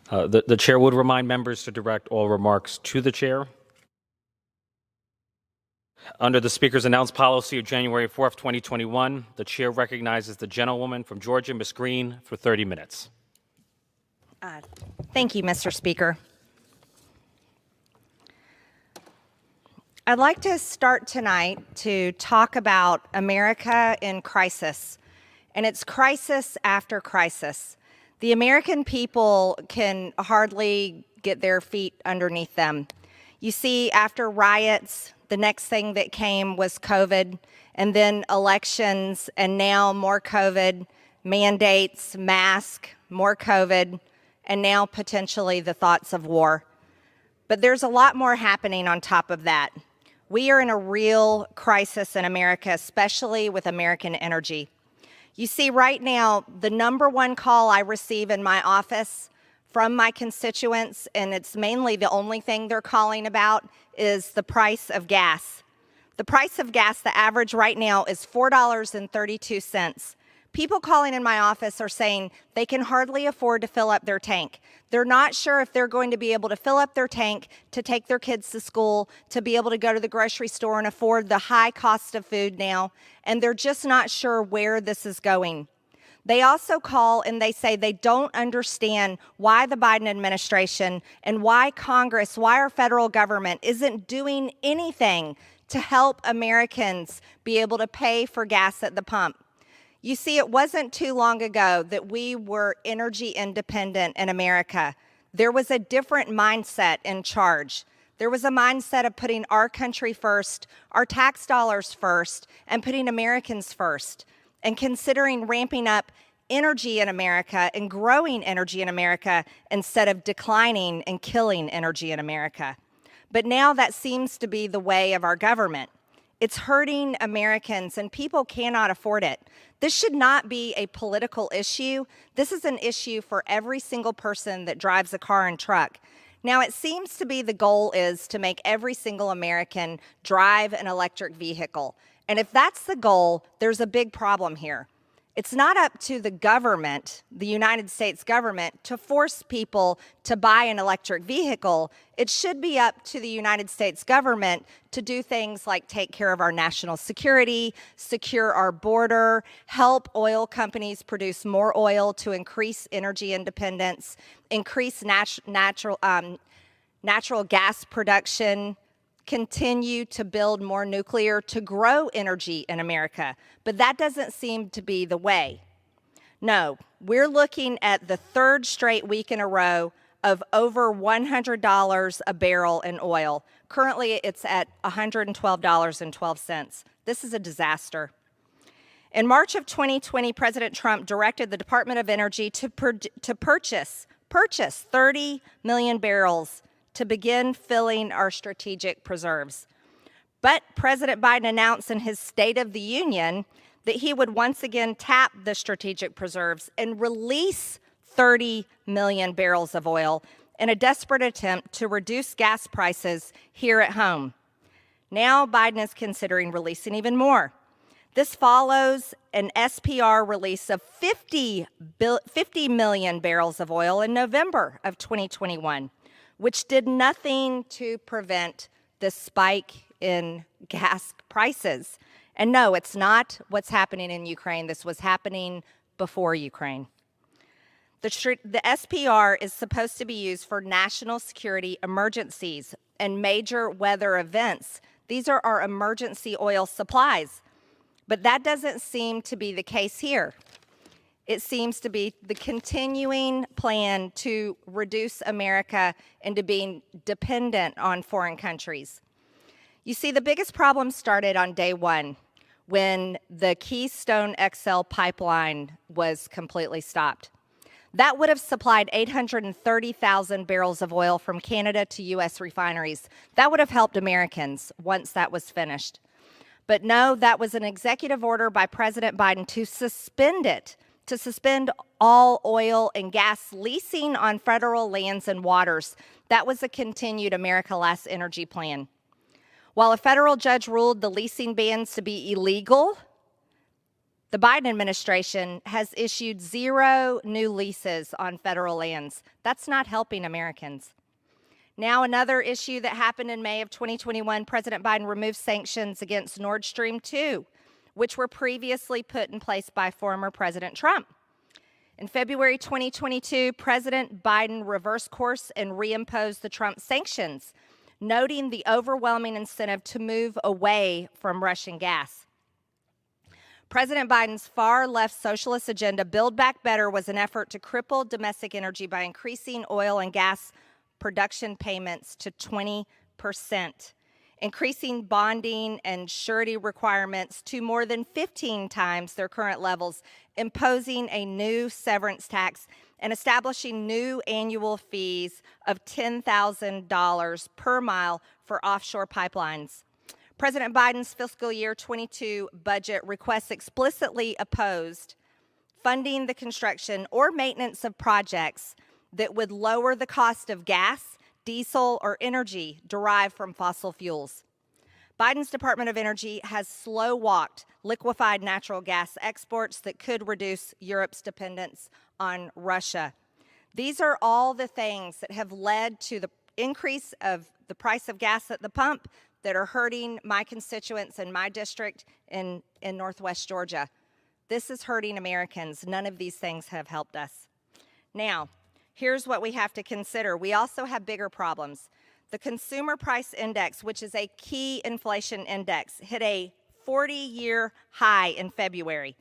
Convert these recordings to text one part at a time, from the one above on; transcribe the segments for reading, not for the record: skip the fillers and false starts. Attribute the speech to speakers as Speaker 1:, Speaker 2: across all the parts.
Speaker 1: The chair would remind members to direct all remarks to the chair. Under the Speaker's announced policy of January 4th, 2021, the chair recognizes the gentlewoman from Georgia, Ms. Greene, for 30 minutes.
Speaker 2: Thank you, Mr. Speaker. I'd like to start tonight to talk about America in crisis, and it's crisis after crisis. The American people can hardly get their feet underneath them. You see, after riots, the next thing that came was COVID, and then elections, and now more COVID, mandates, masks, more COVID, and now potentially the thoughts of war. But there's a lot more happening on top of that. We are in a real crisis in America, especially with American energy. You see, right now, the number one call I receive in my office from my constituents, and it's mainly the only thing they're calling about, is the price of gas. The price of gas, the average right now, is $4.32. People calling in my office are saying they can hardly afford to fill up their tank. They're not sure if they're going to be able to fill up their tank to take their kids to school, to be able to go to the grocery store and afford the high cost of food now, and they're just not sure where this is going. They also call and they say they don't understand why the Biden administration and why Congress, why our federal government isn't doing anything to help Americans be able to pay for gas at the pump. You see, it wasn't too long ago that we were energy independent in America. There was a different mindset in charge. There was a mindset of putting our country first, our tax dollars first, and putting Americans first, and considering ramping up energy in America and growing energy in America instead of declining and killing energy in America. But now that seems to be the way of our government. It's hurting Americans, and people cannot afford it. This should not be a political issue. This is an issue for every single person that drives a car and truck. Now, it seems to be the goal is to make every single American drive an electric vehicle. And if that's the goal, there's a big problem here. It's not up to the government, the United States government, to force people to buy an electric vehicle. It should be up to the United States government to do things like take care of our national security, secure our border, help oil companies produce more oil to increase energy independence, increase natural gas production, continue to build more nuclear to grow energy in America. But that doesn't seem to be the way. No, we're looking at the third straight week in a row of over $100 a barrel in oil. Currently, it's at $112.12. This is a disaster. In March of 2020, President Trump directed the Department of Energy to purchase 30 million barrels to begin filling our strategic preserves. But President Biden announced in his State of the Union that he would once again tap the strategic preserves and release 30 million barrels of oil in a desperate attempt to reduce gas prices here at home. Now Biden is considering releasing even more. This follows an SPR release of 50 million barrels of oil in November of 2021. Which did nothing to prevent the spike in gas prices. And no, it's not what's happening in Ukraine. This was happening before Ukraine. The SPR is supposed to be used for national security emergencies and major weather events. These are our emergency oil supplies. But that doesn't seem to be the case here. It seems to be the continuing plan to reduce America into being dependent on foreign countries. You see, the biggest problem started on day one when the Keystone XL pipeline was completely stopped. That would have supplied 830,000 barrels of oil from Canada to U.S. refineries. That would have helped Americans once that was finished. But no, that was an executive order by President Biden to suspend it, to suspend all oil and gas leasing on federal lands and waters. That was a continued America Last energy plan. While a federal judge ruled the leasing bans to be illegal, The Biden administration has issued 0 new leases on federal lands. That's not helping Americans. Now, another issue that happened in May of 2021, President Biden removed sanctions against Nord Stream 2, which were previously put in place by former President Trump. In February 2022, President Biden reversed course and reimposed the Trump sanctions, noting the overwhelming incentive to move away from Russian gas. President Biden's far-left socialist agenda, Build Back Better, was an effort to cripple domestic energy by increasing oil and gas production payments to 20%, increasing bonding and surety requirements to more than 15 times their current levels, imposing a new severance tax, and establishing new annual fees of $10,000 per mile for offshore pipelines. President Biden's fiscal year 22 budget requests explicitly opposed funding the construction or maintenance of projects that would lower the cost of gas, diesel, or energy derived from fossil fuels. Biden's Department of Energy has slow-walked liquefied natural gas exports that could reduce Europe's dependence on Russia. These are all the things that have led to the increase of the price of gas at the pump that are hurting my constituents in my district in Northwest Georgia. This is hurting Americans. None of these things have helped us. Now, here's what we have to consider. We also have bigger problems. The Consumer Price Index, which is a key inflation index, hit a 40-year high in February.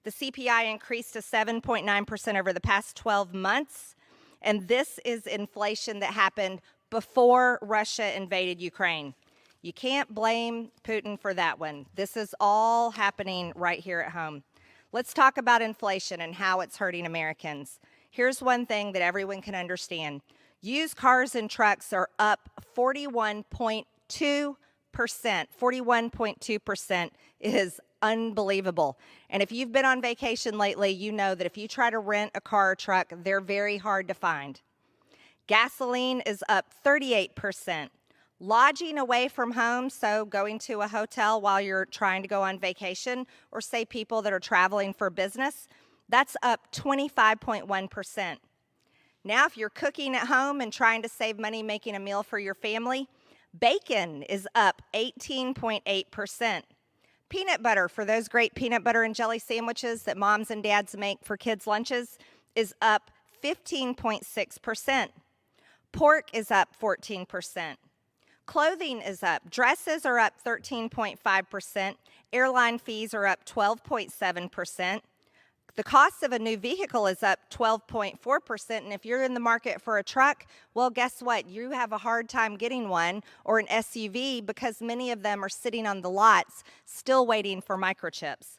Speaker 2: The CPI increased to 7.9% over the past 12 months, and this is inflation that happened before Russia invaded Ukraine. You can't blame Putin for that one. This is all happening right here at home. Let's talk about inflation and how it's hurting Americans. Here's one thing that everyone can understand. Used cars and trucks are up 41.2%. 41.2% is unbelievable. And if you've been on vacation lately, you know that if you try to rent a car or truck, they're very hard to find. Gasoline is up 38%. Lodging away from home, so going to a hotel while you're trying to go on vacation, or say people that are traveling for business, that's up 25.1%. Now, if you're cooking at home and trying to save money making a meal for your family, bacon is up 18.8%. Peanut butter, for those great peanut butter and jelly sandwiches that moms and dads make for kids' lunches, is up 15.6%. Pork is up 14%. Clothing is up. Dresses are up 13.5%. Airline fees are up 12.7%. The cost of a new vehicle is up 12.4%, and if you're in the market for a truck, well, guess what? You have a hard time getting one, or an SUV, because many of them are sitting on the lots still waiting for microchips.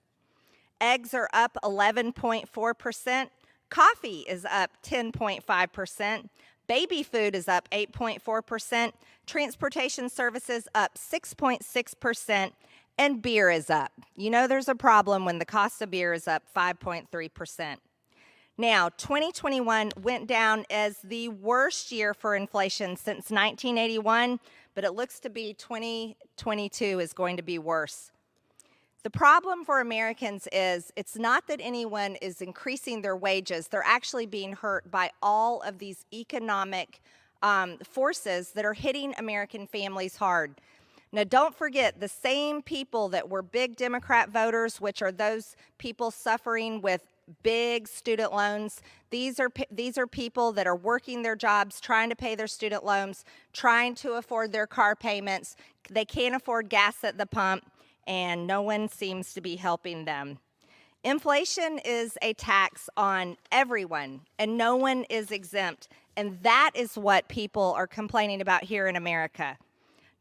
Speaker 2: Eggs are up 11.4%. Coffee is up 10.5%. Baby food is up 8.4%. Transportation services up 6.6%. And beer is up. You know there's a problem when the cost of beer is up 5.3%. Now, 2021 went down as the worst year for inflation since 1981, but it looks to be 2022 is going to be worse. The problem for Americans is it's not that anyone is increasing their wages. They're actually being hurt by all of these economic forces that are hitting American families hard. Now, don't forget, the same people that were big Democrat voters, which are those people suffering with big student loans, these are people that are working their jobs, trying to pay their student loans, trying to afford their car payments. They can't afford gas at the pump, and no one seems to be helping them. Inflation is a tax on everyone, and no one is exempt. And that is what people are complaining about here in America.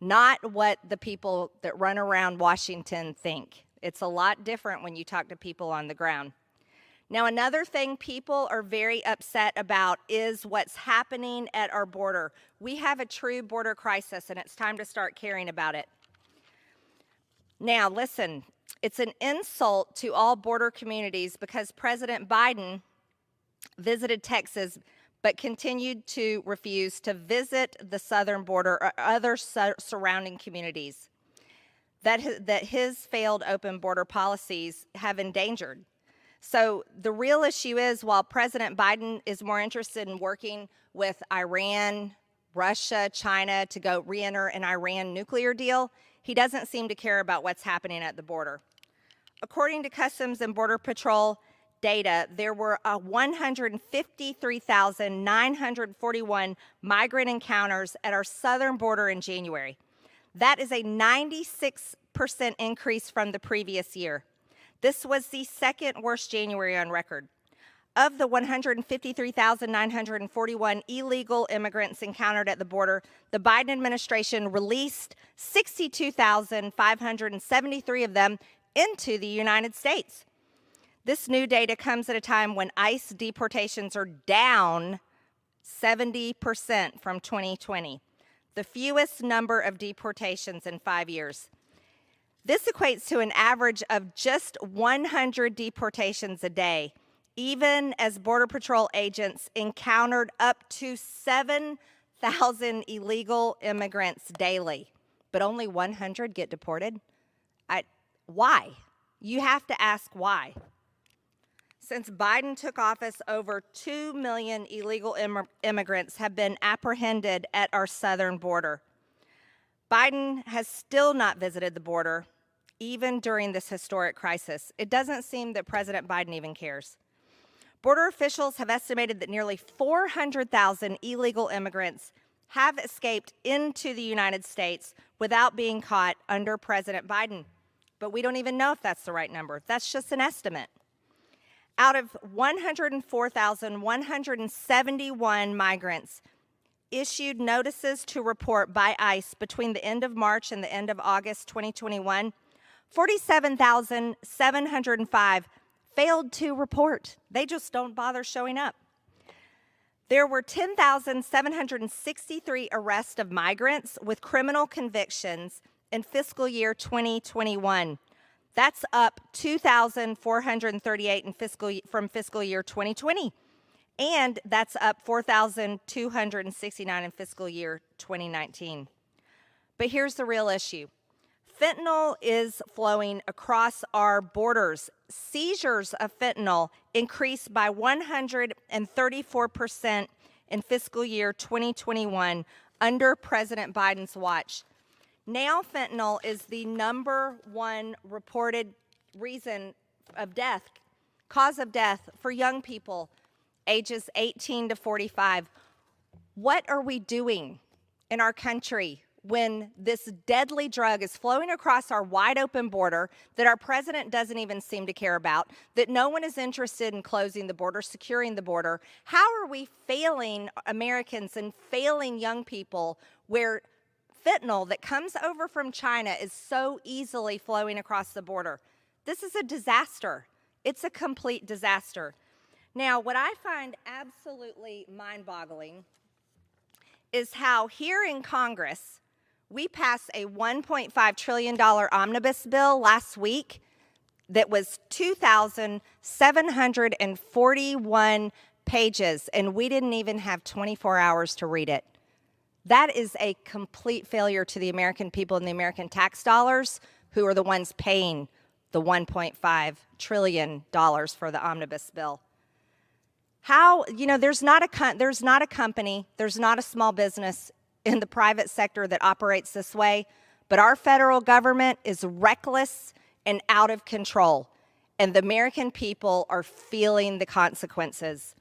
Speaker 2: Not what the people that run around Washington think. It's a lot different when you talk to people on the ground. Now, another thing people are very upset about is what's happening at our border. We have a true border crisis, and it's time to start caring about it. Now, listen, it's an insult to all border communities because President Biden visited Texas but continued to refuse to visit the southern border or other surrounding communities. that his failed open border policies have endangered. So the real issue is, while President Biden is more interested in working with Iran, Russia, China to go re-enter an Iran nuclear deal, he doesn't seem to care about what's happening at the border. According to Customs and Border Patrol data, there were 153,941 migrant encounters at our southern border in January. That is a 96% increase from the previous year. This was the second worst January on record. Of the 153,941 illegal immigrants encountered at the border, the Biden administration released 62,573 of them into the United States. This new data comes at a time when ICE deportations are down 70% from 2020, the fewest number of deportations in 5 years. This equates to an average of just 100 deportations a day, even as Border Patrol agents encountered up to 7,000 illegal immigrants daily. But only 100 get deported? Why? You have to ask why. Since Biden took office, over 2 million illegal immigrants have been apprehended at our southern border. Biden has still not visited the border, even during this historic crisis. It doesn't seem that President Biden even cares. Border officials have estimated that nearly 400,000 illegal immigrants have escaped into the United States without being caught under President Biden. But we don't even know if that's the right number. That's just an estimate. Out of 104,171 migrants issued notices to report by ICE between the end of March and the end of August 2021, 47,705 failed to report. They just don't bother showing up. There were 10,763 arrests of migrants with criminal convictions in fiscal year 2021. That's up 2,438 from fiscal year 2020. And that's up 4,269 in fiscal year 2019. But here's the real issue. Fentanyl is flowing across our borders. Seizures of fentanyl increased by 134% in fiscal year 2021 under President Biden's watch. Now fentanyl is the #1 reported reason of death, cause of death for young people ages 18 to 45. What are we doing in our country when this deadly drug is flowing across our wide open border that our president doesn't even seem to care about, that no one is interested in closing the border, securing the border? How are we failing Americans and failing young people where fentanyl that comes over from China is so easily flowing across the border? This is a disaster. It's a complete disaster. Now, what I find absolutely mind-boggling is how here in Congress, we passed a $1.5 trillion omnibus bill last week that was 2,741 pages, and we didn't even have 24 hours to read it. That is a complete failure to the American people and the American tax dollars, who are the ones paying the $1.5 trillion for the omnibus bill. How, there's not a company, there's not a small business in the private sector that operates this way, but our federal government is reckless and out of control, and the American people are feeling the consequences.